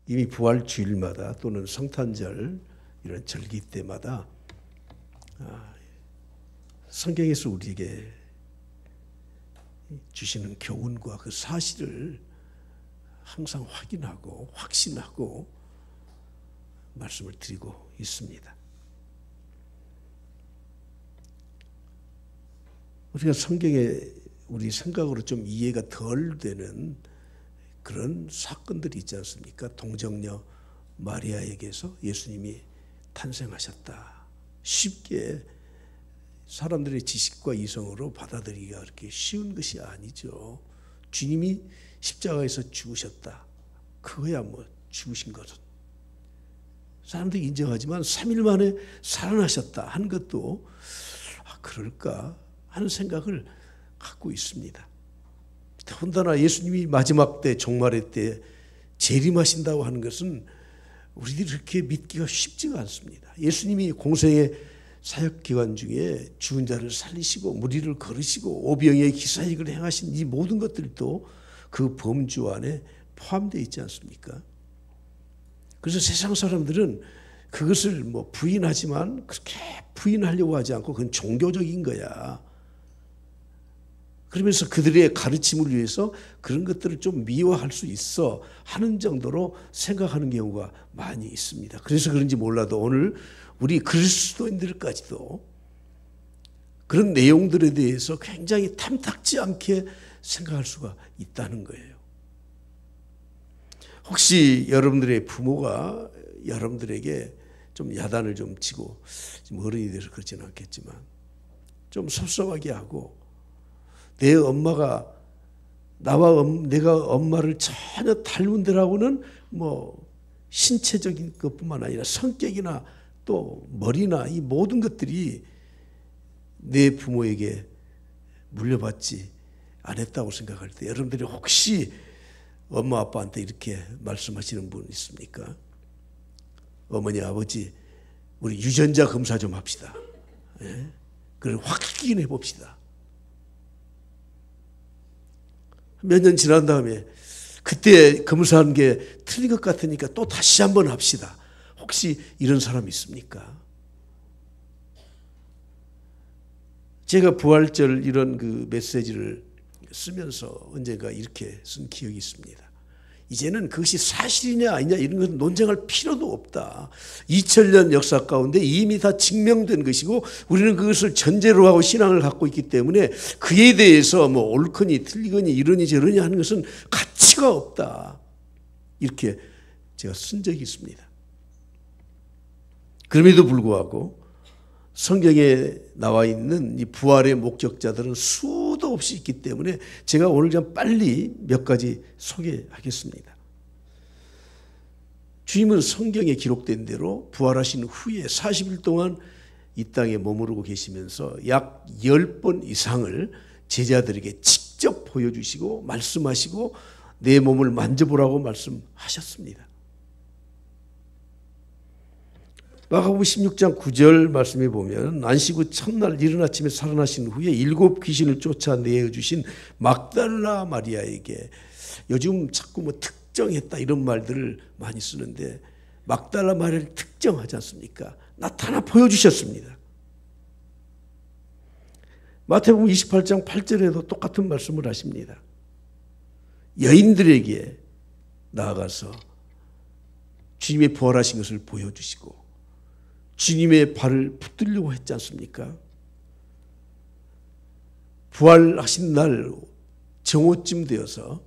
이미 부활 주일마다 또는 성탄절 이런 절기 때마다 성경에서 우리에게 주시는 교훈과 그 사실을 항상 확인하고 확신하고 말씀을 드리고 있습니다. 우리가 성경에 우리 생각으로 좀 이해가 덜 되는 그런 사건들이 있지 않습니까? 동정녀 마리아에게서 예수님이 탄생하셨다. 쉽게 사람들의 지식과 이성으로 받아들이기가 그렇게 쉬운 것이 아니죠. 주님이 십자가에서 죽으셨다. 그거야 뭐 죽으신 것은. 사람들이 인정하지만 3일 만에 살아나셨다 한 것도 그럴까 하는 생각을 갖고 있습니다. 더군다나 예수님이 마지막 때 종말의 때 재림하신다고 하는 것은 우리들이 그렇게 믿기가 쉽지가 않습니다. 예수님이 공생의 사역 기간 중에 죽은 자를 살리시고 무리를 걸으시고 오병이의 기사익을 행하신 이 모든 것들도 그 범주 안에 포함되어 있지 않습니까? 그래서 세상 사람들은 그것을 뭐 부인하지만 그렇게 부인하려고 하지 않고 그건 종교적인 거야. 그러면서 그들의 가르침을 위해서 그런 것들을 좀 미화할 수 있어 하는 정도로 생각하는 경우가 많이 있습니다. 그래서 그런지 몰라도 오늘 우리 그리스도인들까지도 그런 내용들에 대해서 굉장히 탐탁지 않게 생각할 수가 있다는 거예요. 혹시 여러분들의 부모가 여러분들에게 좀 야단을 좀 치고, 지금 어른이 돼서 그렇지는 않겠지만 좀 섭섭하게 하고, 내 엄마가 내가 엄마를 전혀 닮은 데라고는 뭐 신체적인 것뿐만 아니라 성격이나 또 머리나 이 모든 것들이 내 부모에게 물려받지 않았다고 생각할 때 여러분들이 혹시 엄마 아빠한테 이렇게 말씀하시는 분 있습니까? 어머니 아버지 우리 유전자 검사 좀 합시다. 예? 그걸 확인해 봅시다. 몇 년 지난 다음에 그때 검사한 게 틀린 것 같으니까 또 다시 한번 합시다. 혹시 이런 사람 있습니까? 제가 부활절 이런 그 메시지를 쓰면서 언젠가 이렇게 쓴 기억이 있습니다. 이제는 그것이 사실이냐 아니냐 이런 것은 논쟁할 필요도 없다. 2000년 역사 가운데 이미 다 증명된 것이고 우리는 그것을 전제로 하고 신앙을 갖고 있기 때문에 그에 대해서 뭐 옳거니 틀리거니 이러니 저러니 하는 것은 가치가 없다. 이렇게 제가 쓴 적이 있습니다. 그럼에도 불구하고 성경에 나와 있는 이 부활의 목적자들은 수도 없이 있기 때문에 제가 오늘 좀 빨리 몇 가지 소개하겠습니다. 주님은 성경에 기록된 대로 부활하신 후에 40일 동안 이 땅에 머무르고 계시면서 약 10번 이상을 제자들에게 직접 보여주시고 말씀하시고 내 몸을 만져보라고 말씀하셨습니다. 마가복음 16장 9절 말씀에 보면 안식 후 첫날 이른 아침에 살아나신 후에 7 귀신을 쫓아내어 주신 막달라 마리아에게, 요즘 자꾸 뭐 특정했다 이런 말들을 많이 쓰는데 막달라 마리아를 특정하지 않습니까? 나타나 보여주셨습니다. 마태복음 28장 8절에도 똑같은 말씀을 하십니다. 여인들에게 나아가서 주님의 부활하신 것을 보여주시고 주님의 발을 붙들려고 했지 않습니까? 부활하신 날 정오쯤 되어서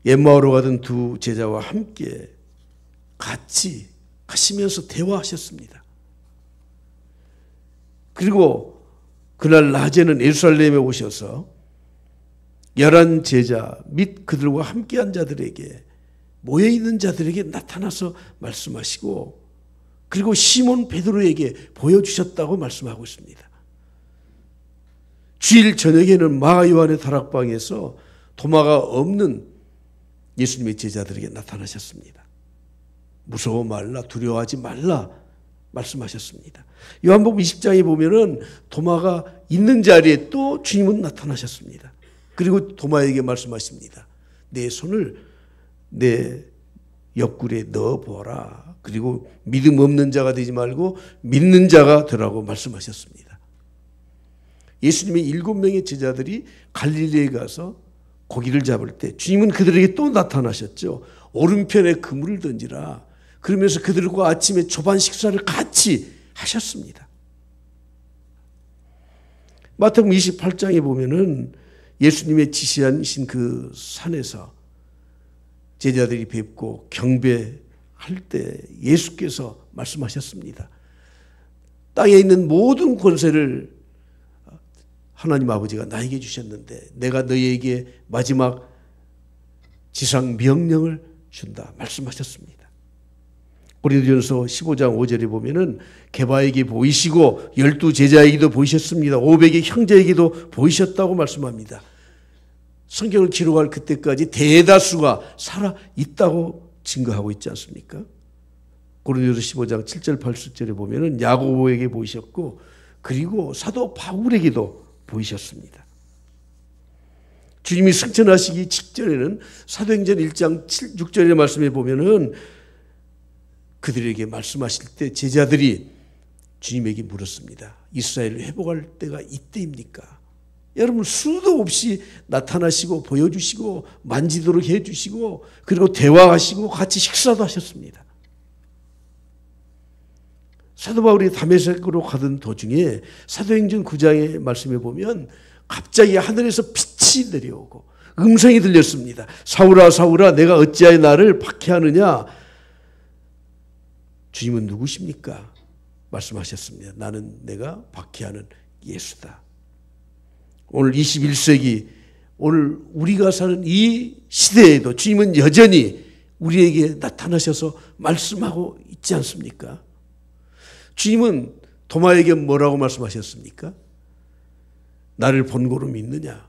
엠마오로 가던 두 제자와 함께 같이 가시면서 대화하셨습니다. 그리고 그날 낮에는 예루살렘에 오셔서 11 제자 및 그들과 함께한 자들에게, 모여있는 자들에게 나타나서 말씀하시고 그리고 시몬 베드로에게 보여주셨다고 말씀하고 있습니다. 주일 저녁에는 마가 요한의 다락방에서 도마가 없는 예수님의 제자들에게 나타나셨습니다. 무서워 말라, 두려워하지 말라 말씀하셨습니다. 요한복음 20장에 보면은 도마가 있는 자리에 또 주님은 나타나셨습니다. 그리고 도마에게 말씀하십니다. 내 손을 내 옆구리에 넣어보아라. 그리고 믿음 없는 자가 되지 말고 믿는 자가 되라고 말씀하셨습니다. 예수님의 7명의 제자들이 갈릴리에 가서 고기를 잡을 때 주님은 그들에게 또 나타나셨죠. 오른편에 그물을 던지라. 그러면서 그들과 아침에 조반 식사를 같이 하셨습니다. 마태복음 28장에 보면은 예수님의 지시하신 그 산에서 제자들이 뵙고 경배할 때 예수께서 말씀하셨습니다. 땅에 있는 모든 권세를 하나님 아버지가 나에게 주셨는데 내가 너희에게 마지막 지상 명령을 준다 말씀하셨습니다. 고린도전서 15장 5절에 보면은 게바에게 보이시고 12 제자에게도 보이셨습니다. 500의 형제에게도 보이셨다고 말씀합니다. 성경을 기록할 그때까지 대다수가 살아 있다고 증거하고 있지 않습니까? 고린도전서 15장 7절 8절에 보면은 야고보에게 보이셨고 그리고 사도 바울에게도 보이셨습니다. 주님이 승천하시기 직전에는 사도행전 1장 6절의 말씀에 보면은 그들에게 말씀하실 때 제자들이 주님에게 물었습니다. 이스라엘을 회복할 때가 이때입니까? 여러분 수도 없이 나타나시고 보여주시고 만지도록 해주시고 그리고 대화하시고 같이 식사도 하셨습니다. 사도 바울이 다메섹으로 가던 도중에 사도행전 9장의 말씀에 보면 갑자기 하늘에서 빛이 내려오고 음성이 들렸습니다. 사울아 사울아 내가 어찌하여 나를 박해하느냐. 주님은 누구십니까? 말씀하셨습니다. 나는 내가 박해하는 예수다. 오늘 21세기 오늘 우리가 사는 이 시대에도 주님은 여전히 우리에게 나타나셔서 말씀하고 있지 않습니까? 주님은 도마에게 뭐라고 말씀하셨습니까? 나를 본고로 믿느냐?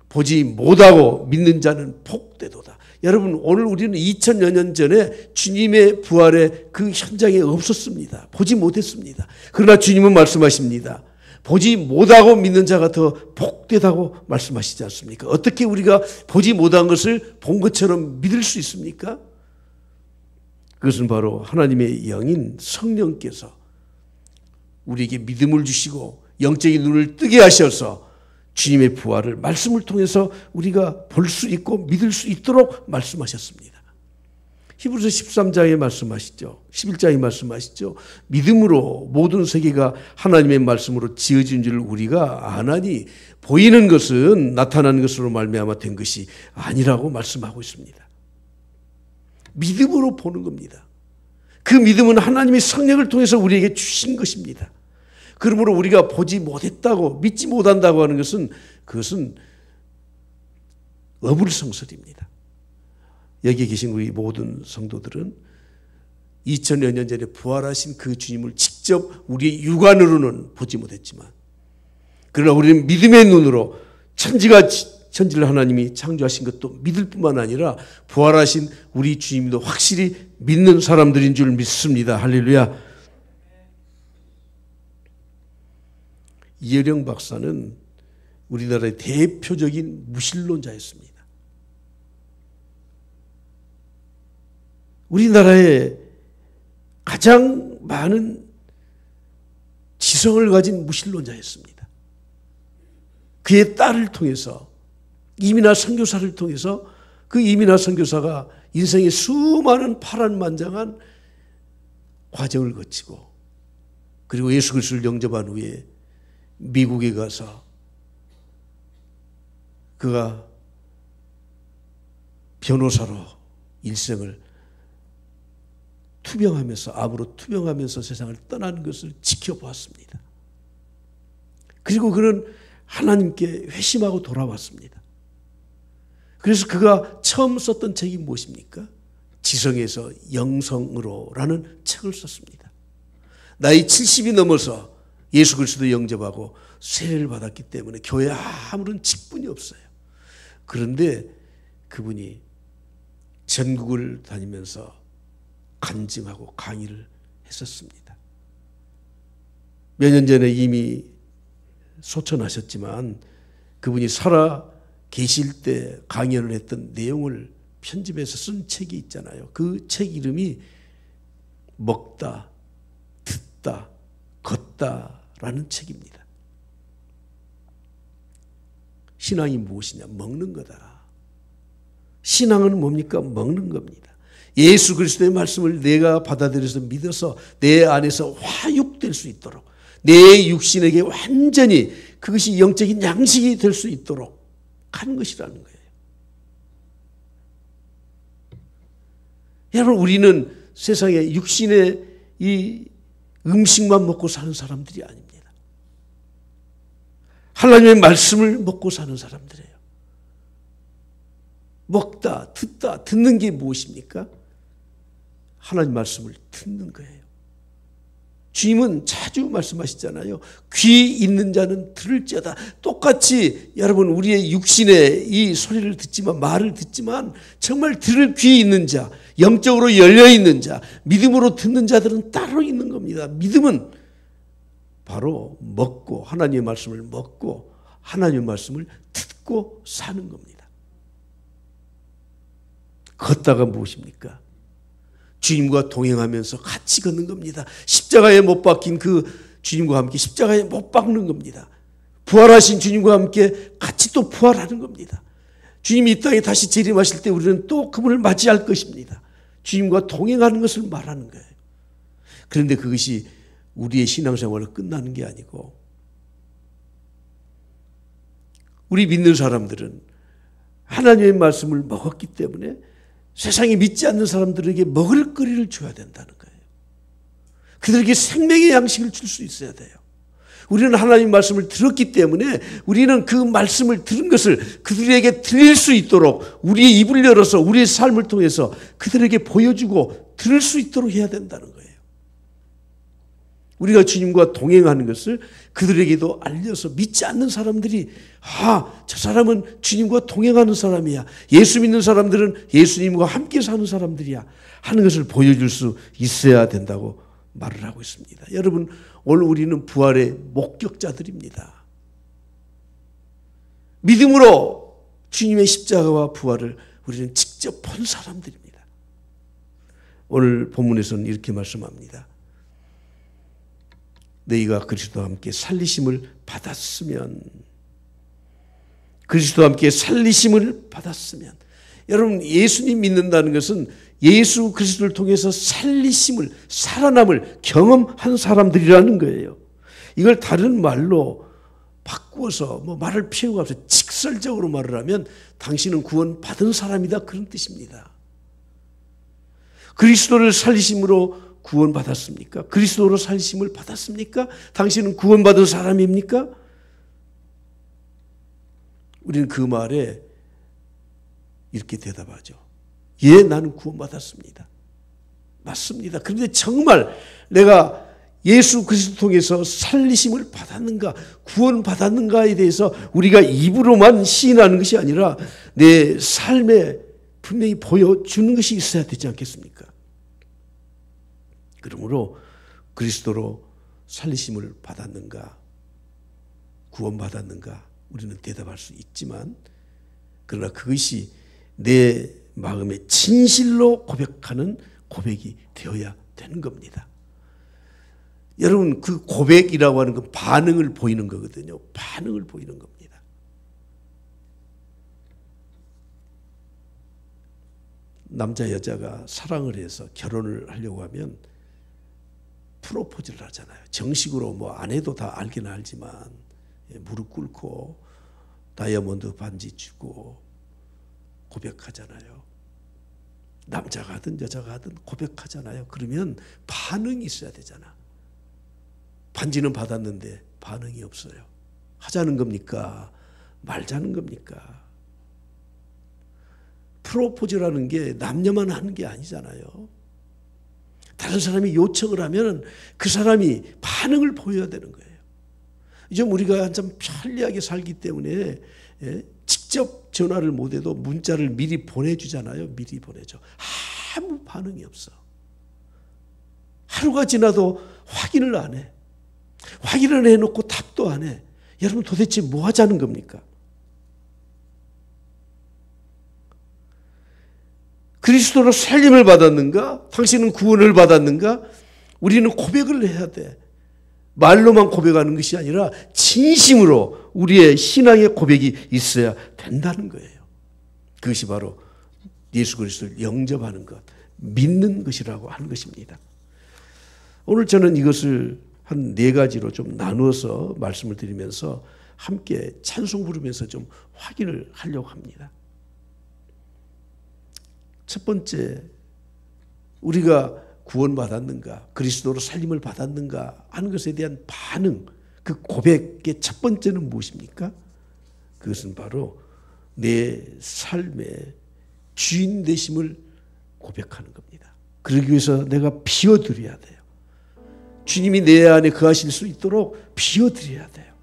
보지 못하고 믿는 자는 복되도다. 여러분 오늘 우리는 2000여 년 전에 주님의 부활의 그 현장에 없었습니다. 보지 못했습니다. 그러나 주님은 말씀하십니다. 보지 못하고 믿는 자가 더 복되다고 말씀하시지 않습니까? 어떻게 우리가 보지 못한 것을 본 것처럼 믿을 수 있습니까? 그것은 바로 하나님의 영인 성령께서 우리에게 믿음을 주시고 영적인 눈을 뜨게 하셔서 주님의 부활을 말씀을 통해서 우리가 볼 수 있고 믿을 수 있도록 말씀하셨습니다. 히브리서 13장에 말씀하시죠. 11장에 말씀하시죠. 믿음으로 모든 세계가 하나님의 말씀으로 지어진 줄 우리가 아나니 보이는 것은 나타나는 것으로 말미암아 된 것이 아니라고 말씀하고 있습니다. 믿음으로 보는 겁니다. 그 믿음은 하나님의 성령을 통해서 우리에게 주신 것입니다. 그러므로 우리가 보지 못했다고 믿지 못한다고 하는 것은 그것은 어불성설입니다. 여기 계신 우리 모든 성도들은 2000여 년 전에 부활하신 그 주님을 직접 우리의 육안으로는 보지 못했지만 그러나 우리는 믿음의 눈으로 천지를 하나님이 창조하신 것도 믿을 뿐만 아니라 부활하신 우리 주님도 확실히 믿는 사람들인 줄 믿습니다. 할렐루야. 이혜령 박사는 우리나라의 대표적인 무신론자였습니다. 우리나라에 가장 많은 지성을 가진 무신론자였습니다. 그의 딸을 통해서 이민아 선교사를 통해서 그 이민아 선교사가 인생의 수많은 파란만장한 과정을 거치고 그리고 예수 그리스도를 영접한 후에 미국에 가서 그가 변호사로 일생을 투병하면서 암으로 투병하면서 세상을 떠나는 것을 지켜보았습니다. 그리고 그는 하나님께 회심하고 돌아왔습니다. 그래서 그가 처음 썼던 책이 무엇입니까? 지성에서 영성으로라는 책을 썼습니다. 나이 70이 넘어서 예수 그리스도 영접하고 세례를 받았기 때문에 교회에 아무런 직분이 없어요. 그런데 그분이 전국을 다니면서 간증하고 강의를 했었습니다. 몇 년 전에 이미 소천하셨지만 그분이 살아 계실 때 강연을 했던 내용을 편집해서 쓴 책이 있잖아요. 그 책 이름이 먹다, 듣다, 걷다라는 책입니다. 신앙이 무엇이냐? 먹는 거다. 신앙은 뭡니까? 먹는 겁니다. 예수 그리스도의 말씀을 내가 받아들여서 믿어서 내 안에서 화육될 수 있도록, 내 육신에게 완전히 그것이 영적인 양식이 될 수 있도록 하는 것이라는 거예요. 여러분, 우리는 세상에 육신의 이 음식만 먹고 사는 사람들이 아닙니다. 하나님의 말씀을 먹고 사는 사람들이에요. 먹다, 듣다, 듣는 게 무엇입니까? 하나님 말씀을 듣는 거예요. 주님은 자주 말씀하시잖아요. 귀 있는 자는 들을지어다. 똑같이 여러분, 우리의 육신의 이 소리를 듣지만, 말을 듣지만 정말 들을 귀 있는 자, 영적으로 열려 있는 자, 믿음으로 듣는 자들은 따로 있는 겁니다. 믿음은 바로 먹고, 하나님의 말씀을 먹고 하나님의 말씀을 듣고 사는 겁니다. 걷다가 무엇입니까? 주님과 동행하면서 같이 걷는 겁니다. 십자가에 못 박힌 그 주님과 함께 십자가에 못 박는 겁니다. 부활하신 주님과 함께 같이 또 부활하는 겁니다. 주님이 이 땅에 다시 재림하실 때 우리는 또 그분을 맞이할 것입니다. 주님과 동행하는 것을 말하는 거예요. 그런데 그것이 우리의 신앙생활로 끝나는 게 아니고, 우리 믿는 사람들은 하나님의 말씀을 먹었기 때문에 세상에 믿지 않는 사람들에게 먹을 거리를 줘야 된다는 거예요. 그들에게 생명의 양식을 줄 수 있어야 돼요. 우리는 하나님 말씀을 들었기 때문에 우리는 그 말씀을 들은 것을 그들에게 들릴 수 있도록 우리의 입을 열어서 우리의 삶을 통해서 그들에게 보여주고 들을 수 있도록 해야 된다는 거예요. 우리가 주님과 동행하는 것을 그들에게도 알려서 믿지 않는 사람들이, 저 사람은 주님과 동행하는 사람이야, 예수 믿는 사람들은 예수님과 함께 사는 사람들이야 하는 것을 보여줄 수 있어야 된다고 말을 하고 있습니다. 여러분, 오늘 우리는 부활의 목격자들입니다. 믿음으로 주님의 십자가와 부활을 우리는 직접 본 사람들입니다. 오늘 본문에서는 이렇게 말씀합니다. 너희가 그리스도와 함께 살리심을 받았으면, 그리스도와 함께 살리심을 받았으면, 여러분, 예수님 믿는다는 것은 예수 그리스도를 통해서 살리심을, 살아남을 경험한 사람들이라는 거예요. 이걸 다른 말로 바꾸어서 말을 피해가면서 직설적으로 말을 하면 당신은 구원받은 사람이다, 그런 뜻입니다. 그리스도를 살리심으로 구원받았습니까? 그리스도로 살리심을 받았습니까? 당신은 구원받은 사람입니까? 우리는 그 말에 이렇게 대답하죠. 예, 나는 구원받았습니다. 맞습니다. 그런데 정말 내가 예수 그리스도 통해서 살리심을 받았는가, 구원받았는가에 대해서 우리가 입으로만 시인하는 것이 아니라 내 삶에 분명히 보여주는 것이 있어야 되지 않겠습니까? 그러므로 그리스도로 살리심을 받았는가, 구원받았는가 우리는 대답할 수 있지만, 그러나 그것이 내 마음에 진실로 고백하는 고백이 되어야 되는 겁니다. 여러분, 그 고백이라고 하는 건 반응을 보이는 거거든요. 반응을 보이는 겁니다. 남자 여자가 사랑을 해서 결혼을 하려고 하면 프로포즈를 하잖아요. 정식으로 안 해도 다 알긴 알지만 무릎 꿇고 다이아몬드 반지 주고 고백하잖아요. 남자가 하든 여자가 하든 고백하잖아요. 그러면 반응이 있어야 되잖아. 반지는 받았는데 반응이 없어요. 하자는 겁니까? 말자는 겁니까? 프로포즈라는 게 남녀만 하는 게 아니잖아요. 다른 사람이 요청을 하면 그 사람이 반응을 보여야 되는 거예요. 요즘 우리가 한참 편리하게 살기 때문에 직접 전화를 못해도 문자를 미리 보내주잖아요. 미리 보내줘. 아무 반응이 없어. 하루가 지나도 확인을 안 해. 확인을 해놓고 답도 안 해. 여러분, 도대체 뭐 하자는 겁니까? 그리스도로 살림을 받았는가? 당신은 구원을 받았는가? 우리는 고백을 해야 돼. 말로만 고백하는 것이 아니라 진심으로 우리의 신앙의 고백이 있어야 된다는 거예요. 그것이 바로 예수 그리스도를 영접하는 것, 믿는 것이라고 하는 것입니다. 오늘 저는 이것을 한 4가지로 좀 나누어서 말씀을 드리면서 함께 찬송 부르면서 좀 확인을 하려고 합니다. 첫 번째, 우리가 구원받았는가, 그리스도로 살림을 받았는가 하는 것에 대한 반응, 그 고백의 첫 번째는 무엇입니까? 그것은 바로 내 삶의 주인 되심을 고백하는 겁니다. 그러기 위해서 내가 비워드려야 돼요. 주님이 내 안에 거하실 수 있도록 비워드려야 돼요.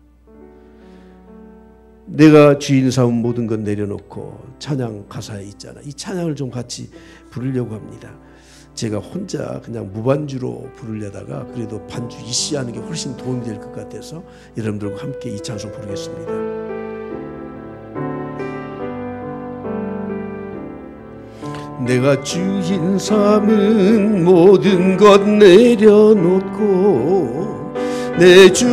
내가 주인 삼은 모든 것 내려놓고, 찬양 가사에 있잖아. 이 찬양을 좀 같이 부르려고 합니다. 제가 혼자 그냥 무반주로 부르려다가 그래도 반주 이시하는 게 훨씬 도움이 될 것 같아서 여러분들과 함께 이 찬송 부르겠습니다. 내가 주인 삼은 모든 것 내려놓고 내 주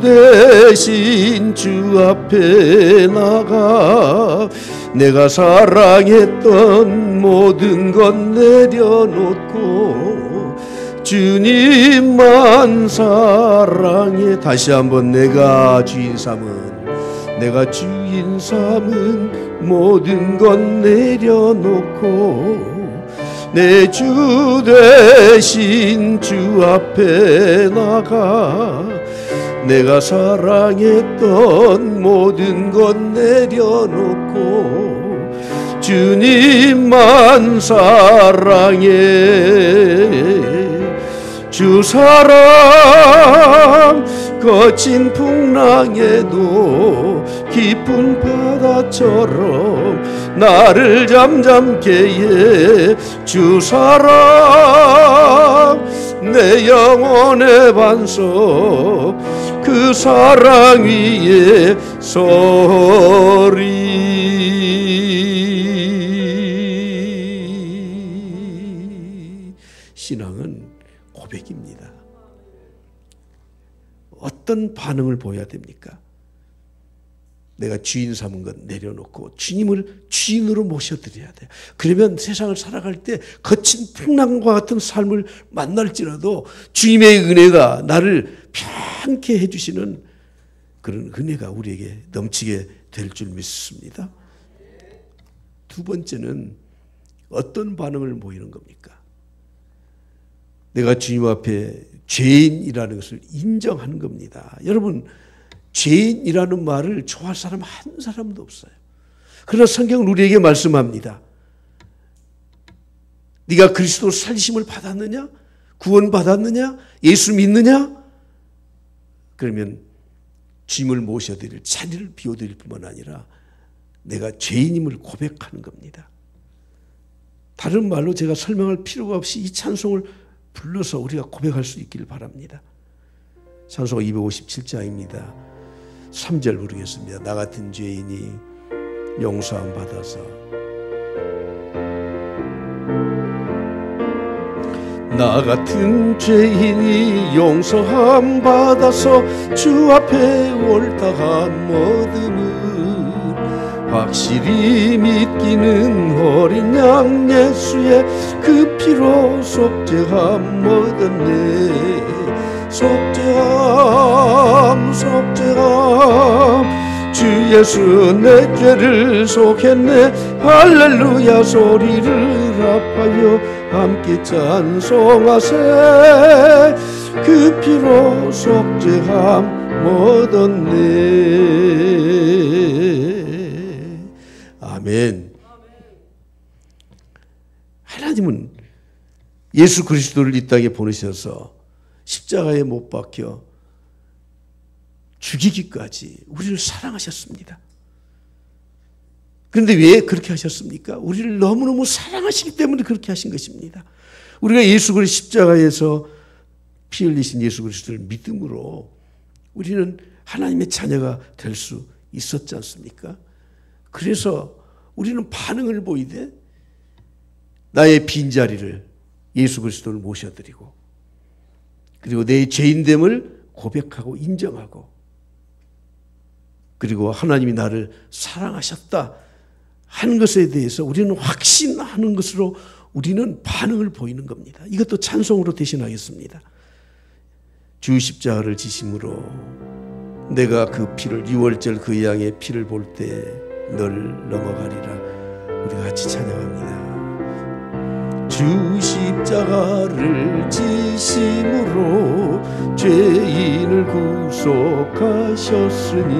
대신 주 앞에 나가 내가 사랑했던 모든 것 내려놓고 주님만 사랑해. 다시 한번 내가 주인 삼은 모든 것 내려놓고 내 주 대신 주 앞에 나가 내가 사랑했던 모든 것 내려놓고 주님만 사랑해. 주 사랑 거친 풍랑에도 깊은 바다처럼 나를 잠잠케 해. 주 사랑 내 영혼의 반석 그 사랑 위에 서리. 신앙은 고백입니다. 어떤 반응을 보여야 됩니까? 내가 주인 삼은 것 내려놓고 주님을 주인으로 모셔드려야 돼요. 그러면 세상을 살아갈 때 거친 풍랑과 같은 삶을 만날지라도 주님의 은혜가 나를 편케 해주시는 그런 은혜가 우리에게 넘치게 될 줄 믿습니다. 두 번째는 어떤 반응을 보이는 겁니까? 내가 주님 앞에 죄인이라는 것을 인정하는 겁니다. 여러분, 죄인이라는 말을 좋아할 사람 한 사람도 없어요. 그러나 성경은 우리에게 말씀합니다. 네가 그리스도 살리심을 받았느냐? 구원 받았느냐? 예수 믿느냐? 그러면 주님을 모셔드릴 자리를 비워드릴 뿐만 아니라 내가 죄인임을 고백하는 겁니다. 다른 말로 제가 설명할 필요가 없이 이 찬송을 불러서 우리가 고백할 수 있기를 바랍니다. 찬송 257장입니다. 3절 부르겠습니다. 나 같은 죄인이 용서함 받아서 나 같은 죄인이 용서함 받아서 주 앞에 옳다함 얻음은 확실히 믿기는 어린 양 예수의 그 피로 속죄함 얻었네. 속죄함 주 예수 내 죄를 속했네. 할렐루야 소리를 합하여 함께 찬송하세. 그 피로 속죄함 얻었네. 아멘. 하나님은 예수 그리스도를 이 땅에 보내셔서 십자가에 못 박혀 죽이기까지 우리를 사랑하셨습니다. 그런데 왜 그렇게 하셨습니까? 우리를 너무너무 사랑하시기 때문에 그렇게 하신 것입니다. 우리가 예수 그리스도 십자가에서 피 흘리신 예수 그리스도를 믿음으로 우리는 하나님의 자녀가 될 수 있었지 않습니까? 그래서 우리는 반응을 보이되 나의 빈자리를 예수 그리스도를 모셔드리고 그리고 내 죄인됨을 고백하고 인정하고 그리고 하나님이 나를 사랑하셨다 하는 것에 대해서 우리는 확신하는 것으로 우리는 반응을 보이는 겁니다. 이것도 찬송으로 대신하겠습니다. 주 십자가를 지심으로 내가 그 피를 유월절 그 양의 피를 볼 때 널 넘어가리라. 우리가 같이 찬양합니다. 주 십자가를 지심으로 죄인을 구속하셨으니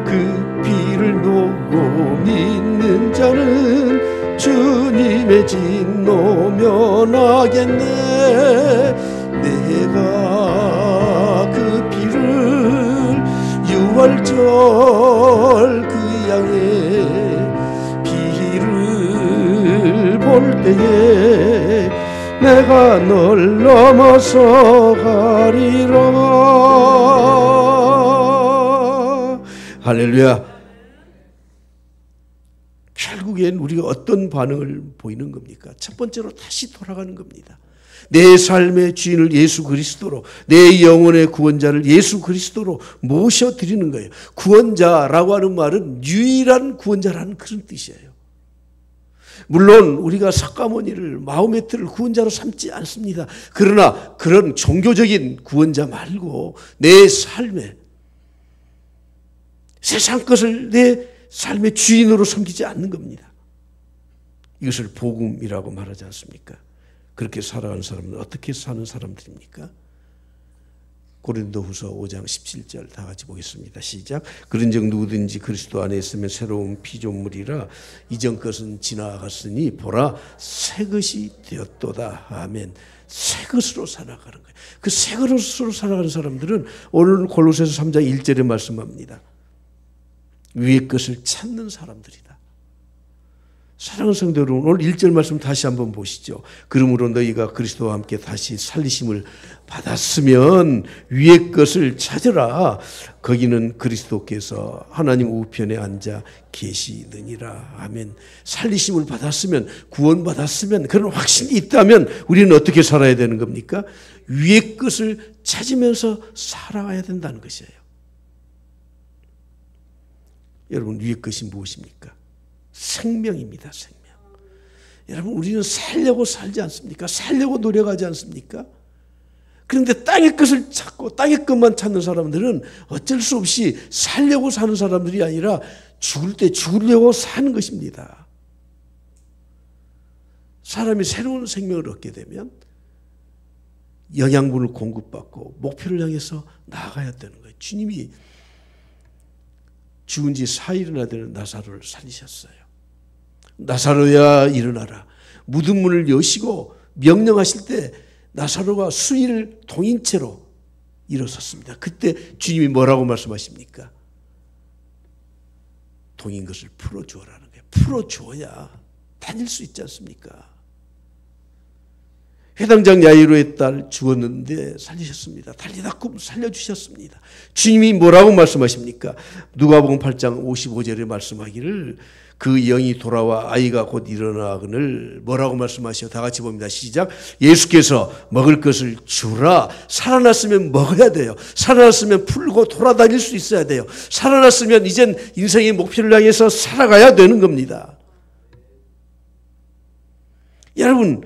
그 피를 놓고 믿는 자는 주님의 진노 면하겠네. 내가 그 피를 유월절 그 양의 피를 볼 때에 내가 널 넘어서 가리라. 할렐루야. 결국엔 우리가 어떤 반응을 보이는 겁니까? 첫 번째로 다시 돌아가는 겁니다. 내 삶의 주인을 예수 그리스도로, 내 영혼의 구원자를 예수 그리스도로 모셔드리는 거예요. 구원자라고 하는 말은 유일한 구원자라는 그런 뜻이에요. 물론 우리가 석가모니를 마호메트를 구원자로 삼지 않습니다. 그러나 그런 종교적인 구원자 말고 내 삶에 세상 것을 내 삶의 주인으로 섬기지 않는 겁니다. 이것을 복음이라고 말하지 않습니까? 그렇게 살아가는 사람은 어떻게 사는 사람들입니까? 고린도후서 5장 17절 다 같이 보겠습니다. 시작. 그런즉 누구든지 그리스도 안에 있으면 새로운 피조물이라 이전 것은 지나갔으니 보라 새 것이 되었도다. 아멘. 새 것으로 살아가는 거예요. 그 새 것으로 살아가는 사람들은 오늘 골로새서 3장 1절에 말씀합니다. 위의 것을 찾는 사람들이다. 사랑하는 성도 여러분, 오늘 1절 말씀 다시 한번 보시죠. 그러므로 너희가 그리스도와 함께 다시 살리심을 받았으면 위의 것을 찾으라. 거기는 그리스도께서 하나님 우편에 앉아 계시느니라. 아멘. 살리심을 받았으면, 구원받았으면, 그런 확신이 있다면 우리는 어떻게 살아야 되는 겁니까? 위의 것을 찾으면서 살아가야 된다는 것이에요. 여러분, 위의 것이 무엇입니까? 생명입니다. 생명. 여러분, 우리는 살려고 살지 않습니까? 살려고 노력하지 않습니까? 그런데 땅의 것을 찾고 땅의 것만 찾는 사람들은 어쩔 수 없이 살려고 사는 사람들이 아니라 죽을 때 죽으려고 사는 것입니다. 사람이 새로운 생명을 얻게 되면 영양분을 공급받고 목표를 향해서 나아가야 되는 거예요. 주님이 죽은 지 4일이나 되는 나사로를 살리셨어요. 나사로야 일어나라. 묻은 문을 여시고 명령하실 때 나사로가 수의를 동인 채로 일어섰습니다. 그때 주님이 뭐라고 말씀하십니까? 동인 것을 풀어주어라는 거예요. 풀어주어야 다닐 수 있지 않습니까? 회당장 야이로의 딸 죽었는데 살리셨습니다. 달리다꿈 살려주셨습니다. 주님이 뭐라고 말씀하십니까? 누가복음 8장 55절에 말씀하기를 그 영이 돌아와 아이가 곧 일어나거늘 뭐라고 말씀하시오? 다 같이 봅니다. 시작. 예수께서 먹을 것을 주라. 살아났으면 먹어야 돼요. 살아났으면 풀고 돌아다닐 수 있어야 돼요. 살아났으면 이젠 인생의 목표를 향해서 살아가야 되는 겁니다. 여러분,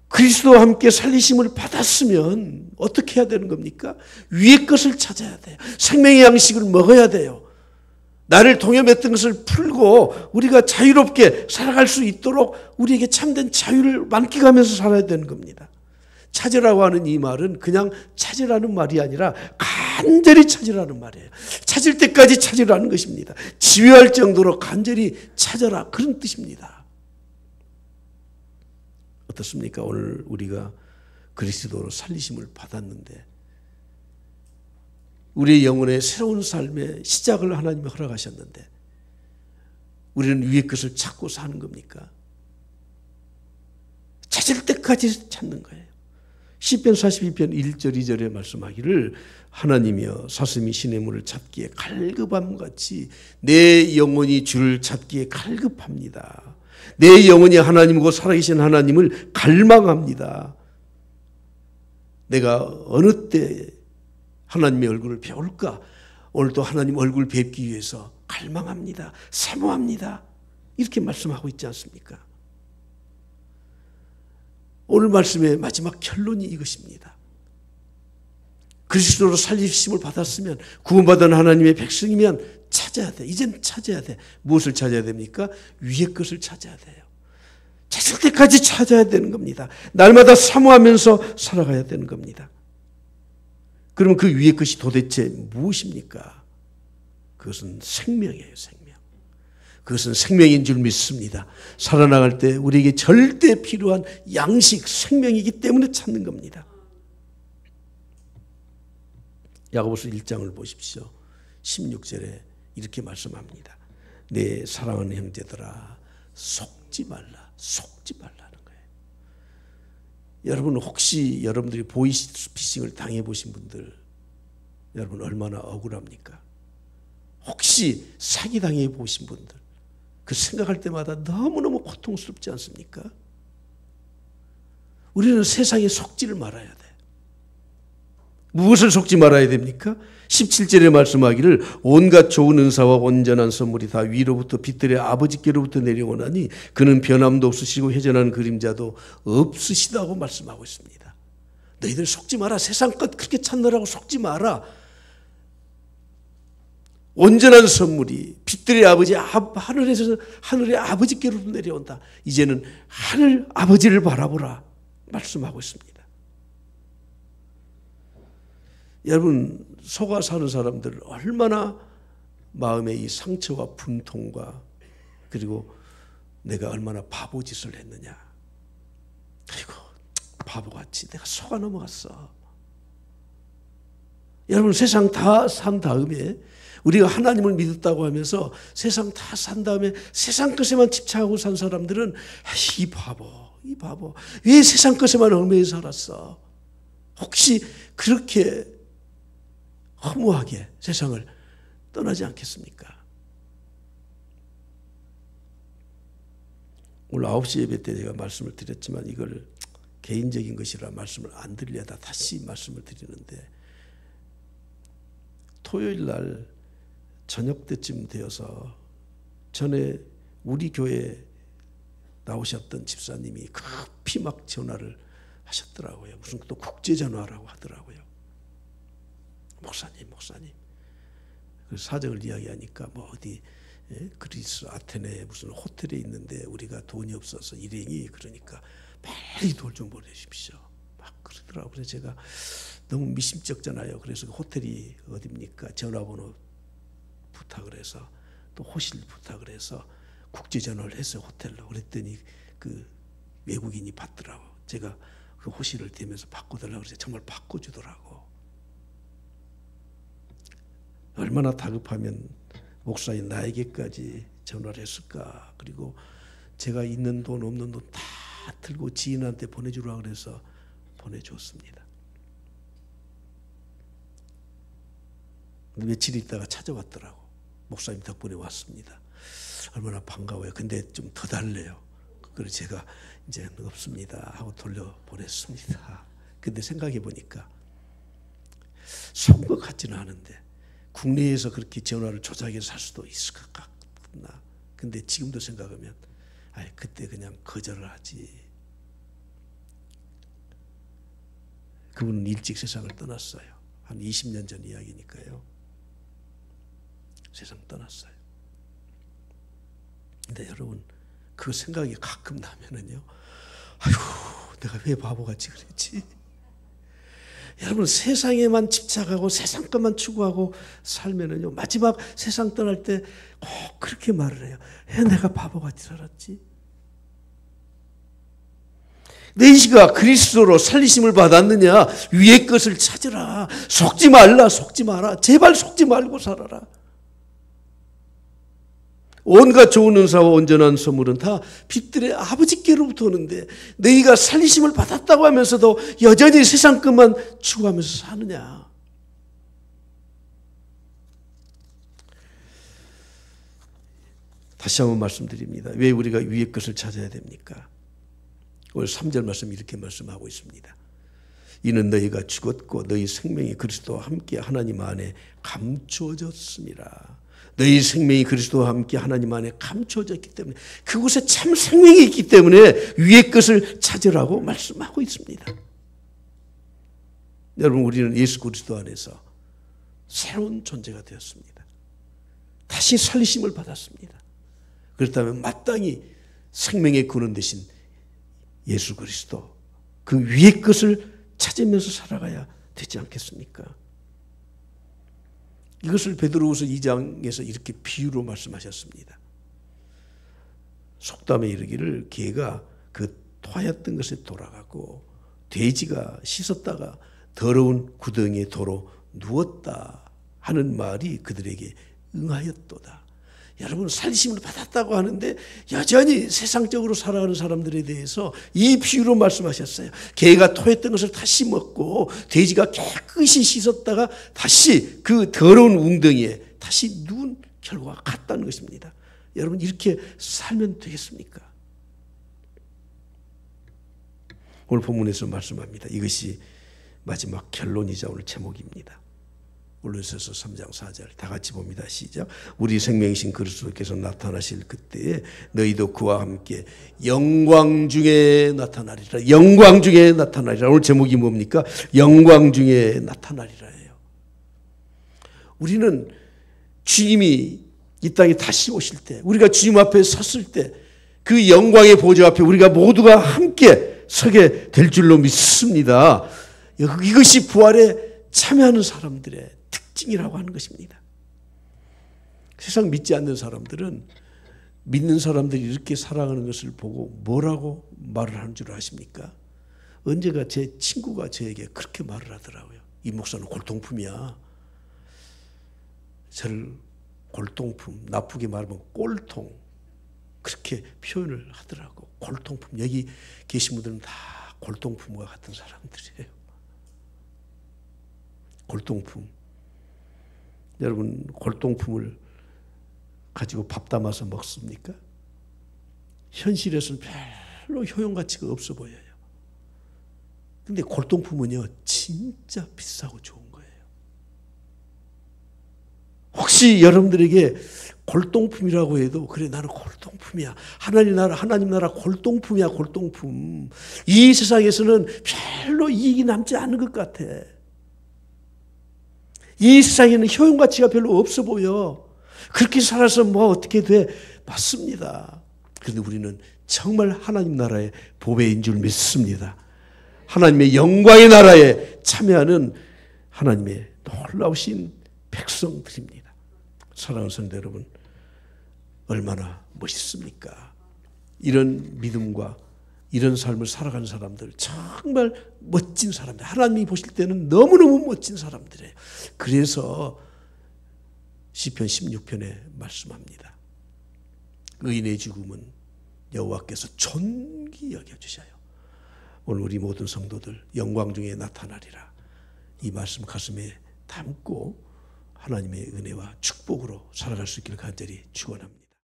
그리스도와 함께 살리심을 받았으면 어떻게 해야 되는 겁니까? 위의 것을 찾아야 돼요. 생명의 양식을 먹어야 돼요. 나를 동여맸던 것을 풀고 우리가 자유롭게 살아갈 수 있도록 우리에게 참된 자유를 만끽하면서 살아야 되는 겁니다. 찾으라고 하는 이 말은 그냥 찾으라는 말이 아니라 간절히 찾으라는 말이에요. 찾을 때까지 찾으라는 것입니다. 지휘할 정도로 간절히 찾아라, 그런 뜻입니다. 어떻습니까? 오늘 우리가 그리스도로 살리심을 받았는데 우리의 영혼의 새로운 삶의 시작을 하나님이 허락하셨는데 우리는 위의 것을 찾고 사는 겁니까? 찾을 때까지 찾는 거예요. 시편 42편 1절 2절에 말씀하기를 하나님이여 사슴이 시냇물을 찾기에 갈급함같이 내 영혼이 주를 찾기에 갈급합니다. 내 영혼이 하나님이고 살아계신 하나님을 갈망합니다. 내가 어느 때 하나님의 얼굴을 배울까? 오늘도 하나님 얼굴 뵙기 위해서 갈망합니다. 사모합니다. 이렇게 말씀하고 있지 않습니까? 오늘 말씀의 마지막 결론이 이것입니다. 그리스도로 살리심을 받았으면, 구원받은 하나님의 백성이면 찾아야 돼. 이젠 찾아야 돼. 무엇을 찾아야 됩니까? 위의 것을 찾아야 돼요. 찾을 때까지 찾아야 되는 겁니다. 날마다 사모하면서 살아가야 되는 겁니다. 그러면 그 위의 것이 도대체 무엇입니까? 그것은 생명이에요. 생명. 그것은 생명인 줄 믿습니다. 살아나갈 때 우리에게 절대 필요한 양식, 생명이기 때문에 찾는 겁니다. 야고보서 1장을 보십시오. 16절에 이렇게 말씀합니다. 내 사랑하는 형제들아, 속지 말라. 속지 말라는 거예요. 여러분, 혹시 여러분들이 보이스피싱을 당해보신 분들, 여러분 얼마나 억울합니까? 혹시 사기당해 보신 분들, 그 생각할 때마다 너무너무 고통스럽지 않습니까? 우리는 세상에 속지를 말아야 돼. 무엇을 속지 말아야 됩니까? 17절에 말씀하기를 온갖 좋은 은사와 온전한 선물이 다 위로부터 빛들의 아버지께로부터 내려오나니 그는 변함도 없으시고 회전하는 그림자도 없으시다고 말씀하고 있습니다. 너희들 속지 마라. 세상 것 그렇게 찾느라고 속지 마라. 온전한 선물이 빛들의 아버지 하늘의 아버지께로부터 내려온다. 이제는 하늘 아버지를 바라보라 말씀하고 있습니다. 여러분, 속아 사는 사람들 얼마나 마음의 이 상처와 분통과, 그리고 내가 얼마나 바보짓을 했느냐. 아이고, 바보같이 내가 속아 넘어갔어. 여러분, 세상 다 산 다음에, 우리가 하나님을 믿었다고 하면서 세상 다 산 다음에 세상 것에만 집착하고 산 사람들은 이 바보 왜 세상 것에만 얽매여 살았어? 혹시 그렇게 허무하게 세상을 떠나지 않겠습니까? 오늘 9시 예배 때 제가 말씀을 드렸지만 이걸 개인적인 것이라 말씀을 안 드리려다 다시 말씀을 드리는데, 토요일 날 저녁 때쯤 되어서 전에 우리 교회에 나오셨던 집사님이 급히 막 전화를 하셨더라고요. 무슨 또 국제전화라고 하더라고요. 목사님. 그 사정을 이야기하니까 뭐 어디 그리스 아테네에 무슨 호텔에 있는데 우리가 돈이 없어서 일행이, 그러니까 빨리 돈 좀 보내주십시오. 막 그러더라고요. 그래서 제가 너무 미심쩍잖아요. 그래서 그 호텔이 어딥니까? 전화번호 부탁을 해서, 또 호실 부탁을 해서 국제전화를 했어요. 호텔로. 그랬더니 그 외국인이 받더라고. 제가 그 호실을 대면서 바꿔달라고 그래서 정말 바꿔주더라고. 얼마나 다급하면 목사인 나에게까지 전화를 했을까. 그리고 제가 있는 돈 없는 돈 다 들고 지인한테 보내주라고 그래서 보내줬습니다. 며칠 있다가 찾아왔더라고. 목사님 덕분에 왔습니다. 얼마나 반가워요. 근데 좀 더 달래요. 그래서 제가 이제 없습니다 하고 돌려보냈습니다. 근데 생각해 보니까 속은 것 같지는 않은데 국내에서 그렇게 전화를 조작해서 할 수도 있을 것 같나. 근데 지금도 생각하면 그때 그냥 거절을 하지. 그분은 일찍 세상을 떠났어요. 한 20년 전 이야기니까요. 세상 떠났어요. 근데 여러분, 그 생각이 가끔 나면은요, 아이고, 내가 왜 바보같이 그랬지? 여러분, 세상에만 집착하고 세상 것만 추구하고 살면은요, 마지막 세상 떠날 때 꼭 그렇게 말을 해요. 왜 내가 바보같이 살았지? 너희가 그리스도로 살리심을 받았느냐? 위의 것을 찾으라. 속지 말라, 속지 마라. 제발 속지 말고 살아라. 온갖 좋은 은사와 온전한 선물은 다 빛들의 아버지께로부터 오는데 너희가 살리심을 받았다고 하면서도 여전히 세상 것만 추구하면서 사느냐? 다시 한번 말씀드립니다. 왜 우리가 위의 것을 찾아야 됩니까? 오늘 3절 말씀 이렇게 말씀하고 있습니다. 이는 너희가 죽었고 너희 생명이 그리스도와 함께 하나님 안에 감추어졌습니다. 너희 생명이 그리스도와 함께 하나님 안에 감추어졌기 때문에 그곳에 참 생명이 있기 때문에 위의 것을 찾으라고 말씀하고 있습니다. 여러분, 우리는 예수 그리스도 안에서 새로운 존재가 되었습니다. 다시 살리심을 받았습니다. 그렇다면 마땅히 생명의 근원 되신 예수 그리스도, 그 위의 것을 찾으면서 살아가야 되지 않겠습니까? 이것을 베드로후서 2장에서 이렇게 비유로 말씀하셨습니다. 속담에 이르기를 개가 그 토하였던 것에 돌아가고 돼지가 씻었다가 더러운 구덩이에 도로 누웠다 하는 말이 그들에게 응하였도다. 여러분, 살리심을 받았다고 하는데 여전히 세상적으로 살아가는 사람들에 대해서 이 비유로 말씀하셨어요. 개가 토했던 것을 다시 먹고 돼지가 깨끗이 씻었다가 다시 그 더러운 웅덩이에 다시 누운 결과가 같다는 것입니다. 여러분, 이렇게 살면 되겠습니까? 오늘 본문에서 말씀합니다. 이것이 마지막 결론이자 오늘 제목입니다. 골로새서 3장 4절 다 같이 봅니다. 시작. 우리 생명이신 그리스도께서 나타나실 그때에 너희도 그와 함께 영광 중에 나타나리라. 영광 중에 나타나리라. 오늘 제목이 뭡니까? 영광 중에 나타나리라예요. 우리는 주님이 이 땅에 다시 오실 때, 우리가 주님 앞에 섰을 때 그 영광의 보좌 앞에 우리가 모두가 함께 서게 될 줄로 믿습니다. 이것이 부활에 참여하는 사람들의 특징이라고 하는 것입니다. 세상 믿지 않는 사람들은 믿는 사람들이 이렇게 살아가는 것을 보고 뭐라고 말을 하는 줄 아십니까? 언제가 제 친구가 저에게 그렇게 말을 하더라고요. 이 목사는 골동품이야. 저를 골동품, 나쁘게 말하면 꼴통, 그렇게 표현을 하더라고. 골동품. 여기 계신 분들은 다 골동품과 같은 사람들이에요. 골동품. 여러분, 골동품을 가지고 밥 담아서 먹습니까? 현실에서는 별로 효용가치가 없어 보여요. 근데 골동품은요, 진짜 비싸고 좋은 거예요. 혹시 여러분들에게 골동품이라고 해도, 그래, 나는 골동품이야. 하나님 나라 골동품이야, 골동품. 이 세상에서는 별로 이익이 남지 않는 것 같아. 이 세상에는 효용가치가 별로 없어 보여. 그렇게 살아서 뭐 어떻게 돼? 맞습니다. 그런데 우리는 정말 하나님 나라의 보배인 줄 믿습니다. 하나님의 영광의 나라에 참여하는 하나님의 놀라우신 백성들입니다. 사랑하는 성도 여러분, 얼마나 멋있습니까? 이런 믿음과 이런 삶을 살아가는 사람들, 정말 멋진 사람들, 하나님이 보실 때는 너무너무 멋진 사람들이에요. 그래서 시편 16편에 말씀합니다. 의인의 죽음은 여호와께서 존귀 여겨주셔요. 오늘 우리 모든 성도들 영광 중에 나타나리라. 이 말씀 가슴에 담고 하나님의 은혜와 축복으로 살아갈 수 있기를 간절히 축원합니다.